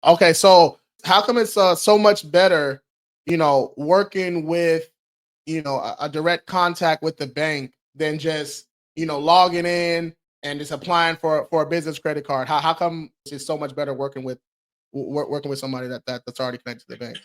Okay, so how come it's so much better, working with, a direct contact with the bank than just, logging in and just applying for a business credit card? How come it's so much better working with somebody that's already connected to the bank?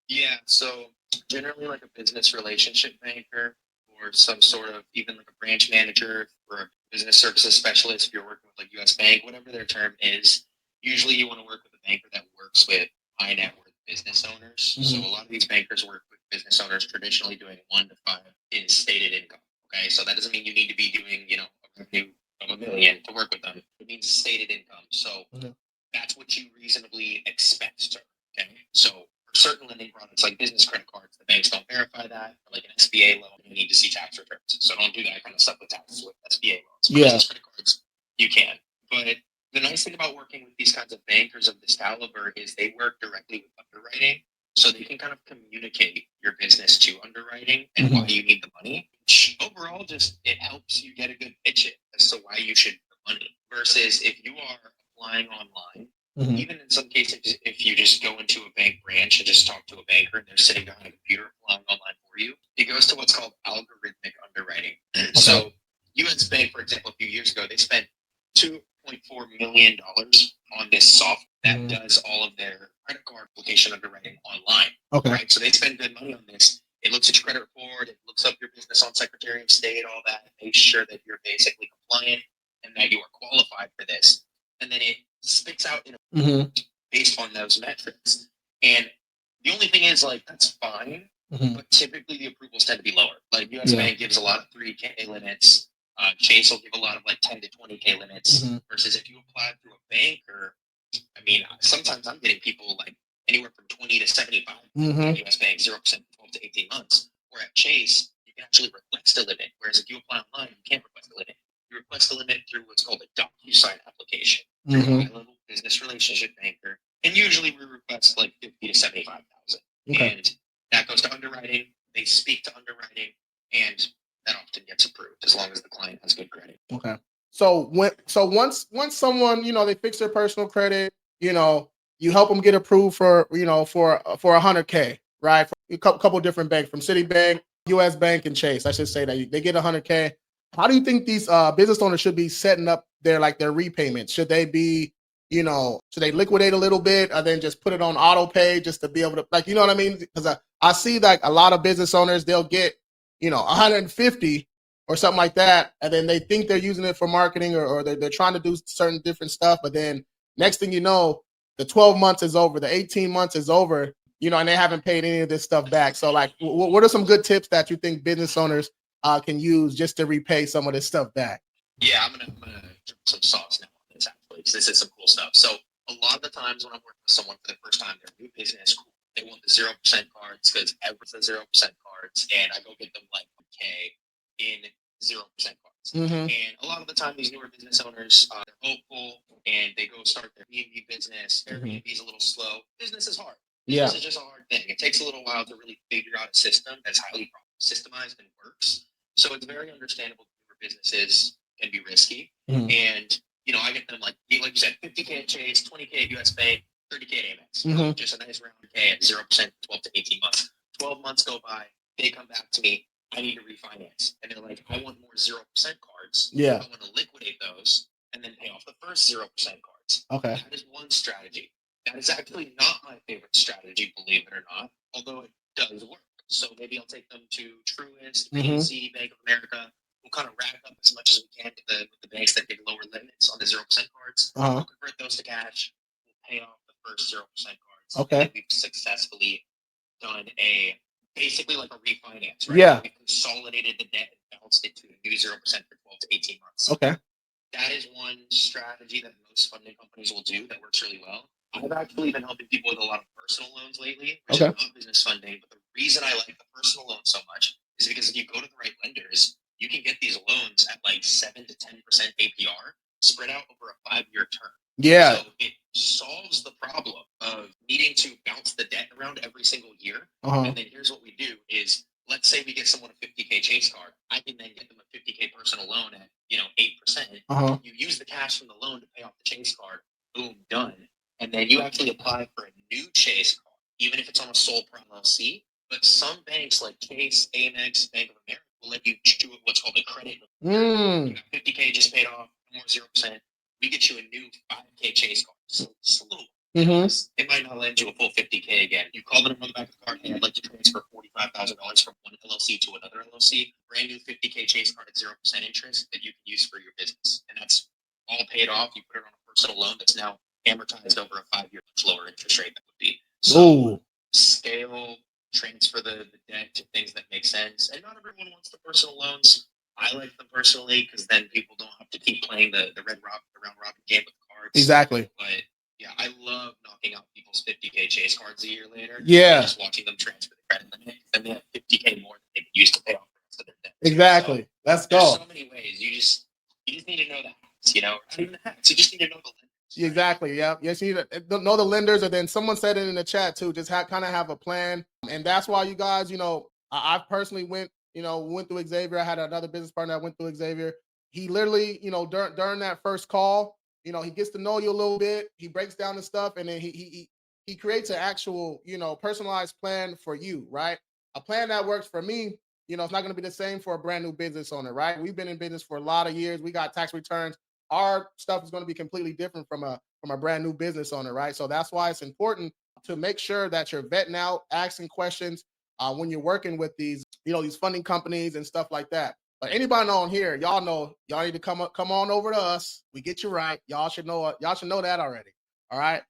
Yeah, so generally like a business relationship banker or some sort of even like a branch manager or a business services specialist if you're working with like US Bank, whatever their term is, usually you want to work with a banker that works with high net worth business owners. So Hmm. a lot of these bankers work with business owners traditionally doing 1 to 5 in stated income. Okay. So that doesn't mean you need to be doing, a revenue of 1 million to work with them. It means stated income. So Hmm. that's what you reasonably expect to. Okay. So for certain lending products like business credit cards, the banks don't verify that. For like an SBA loan, you need to see tax returns. So don't do that kind of stuff with taxes with SBA loans. For Yeah. business credit cards, you can. But the nice thing about working with these kinds of bankers of this caliber is they work directly with underwriting. So they can kind of communicate your business to underwriting and why Hmm. you need the money, which overall just it helps you get a good pitch it as to why you should need the money. Versus if you are applying online, Hmm. even in some cases, if you just go into a bank branch and just talk to a banker and they're sitting behind a computer applying online for you, it goes to what's called algorithmic underwriting. Okay. So, US Bank, for example, a few years ago, they spent $2.4 million on this software that Hmm. does all of their credit card application underwriting online. Okay. Right? So they spend good money on this. It looks at your credit report, it looks up your business on Secretary of State, all that, and makes sure that you're basically compliant and that you are qualified for this. And then it spits out in a Hmm. based on those metrics. And the only thing is, like, that's fine, Hmm. but typically the approvals tend to be lower. Like, US Yeah. Bank gives a lot of 3K limits. Chase will give a lot of like 10 to 20K limits. Hmm. Versus if you apply through a bank, or I mean, sometimes I'm getting people like anywhere from 20 to 75 Hmm. at US Bank, 0% 12 to 18 months. Or at Chase, you can actually request a limit. Whereas if you apply online, you can't request a limit. You request a limit through what's called a DocuSign application through a Hmm. high level business relationship banker. And usually we request like 50 to 75,000. Okay. And that goes to underwriting. They speak to underwriting, and that often gets approved as long as the client has good credit. Okay. So once someone, they fix their personal credit, you know, you help them get approved for, for 100K, right? For a couple different banks from Citibank, US Bank, and Chase. I should say that they get 100K. How do you think these business owners should be setting up their repayments? Should they be, should they liquidate a little bit and then just put it on auto pay just to be able to, like, you know what I mean? Because I see like a lot of business owners, they'll get, 150 or something like that, and then they think they're using it for marketing, or they're trying to do certain different stuff, but then next thing you know, the 12 months is over, the 18 months is over, and they haven't paid any of this stuff back. So like, what are some good tips that you think business owners can use just to repay some of this stuff back? Yeah, I'm gonna drop some sauce now on this actually, because this is some cool stuff. So a lot of the times when I'm working with someone for the first time, they're new business, cool. They want the 0% cards because everyone's the 0% cards, and I go get them like okay in 0% cards. Hmm. And a lot of the time, these newer business owners, they're hopeful and they go start their B&B business. Hmm. Airbnb is a little slow. Business is hard. Yeah. Business is just a hard thing. It takes a little while to really figure out a system that's highly systemized and works. So it's very understandable for businesses can be risky. Hmm. And I get them like you said, 50K at Chase, 20K at US Bank, 30K at Amex. Hmm. Just a nice round K at 0%, 12 to 18 months. 12 months go by, they come back to me. I need to refinance, and they're like, I want more 0% cards. Yeah. I want to liquidate those and then pay off the first 0% cards. Okay. That is one strategy. That is actually not my favorite strategy, believe it or not, although it does work. So maybe I'll take them to Truist, Hmm. PNC, Bank of America. We'll kind of rack up as much as we can with the banks that give lower limits on the 0% cards. Uh-huh. We'll convert those to cash. We'll pay off the first 0% cards. And Okay. then we've successfully done a basically like a refinance, right? Yeah. We consolidated the debt and balanced it to a new 0% for 12 to 18 months. Okay. That is one strategy that most funding companies will do that works really well. I've actually been helping people with a lot of personal loans lately, which Okay. is not business funding. But the reason I like the personal loan so much is because if you go to the right lenders, you can get these loans at like 7 to 10% APR spread out over a 5-year term. Yeah. So it solves the problem of needing to bounce the debt around every single year. Uh-huh. And then here's what we do is let's say we get someone a 50K Chase card. I can then get them a 50K personal loan at 8%. Uh-huh. You use the cash from the loan to pay off the Chase card. Boom, done. and then you actually apply for a new Chase card, even if it's on a sole pro LLC. But some banks like Chase, Amex, Bank of America will let you do what's called a credit. You got 50K just paid off, no more 0%. We get you a new 5K Chase card. So it's a little. It might not lend you a full 50K again. You call them on the back of the card, hey, I'd like to transfer $45,000 from one LLC to another LLC. Brand new 50K Chase card at 0% interest that you can use for your business. And that's all paid off. You put it on a personal loan that's now amortized over a 5-year, much lower interest rate that would be. So scale, transfer the debt to things that make sense. And not everyone wants the personal loans. I like them personally because then people don't have to keep playing the round robin game with cards. Exactly. But yeah, I love knocking out people's 50K Chase cards a year later. Yeah. And just watching them transfer the credit limit, and they have 50K more than they could use to pay off the rest of their debt. Exactly. So Let's there's go. so many ways. You just need to know the hacks, you know. Not even the hacks. You just need to know the lenders. Right? Exactly. Yeah. Yes, you need to know the lenders, or then someone said it in the chat too. Just kind of have a plan, and that's why you guys, I personally went through Xavier. I had another business partner that went through Xavier. He literally, during that first call, he gets to know you a little bit. He breaks down the stuff, and then he creates an actual, personalized plan for you, right? A plan that works for me. It's not going to be the same for a brand new business owner, right? We've been in business for a lot of years. We got tax returns. Our stuff is going to be completely different from a brand new business owner, right? So that's why it's important to make sure that you're vetting out, asking questions when you're working with these, these funding companies and stuff like that. But anybody on here, y'all know y'all need to come on over to us. We get you right. Y'all should know that already. All right.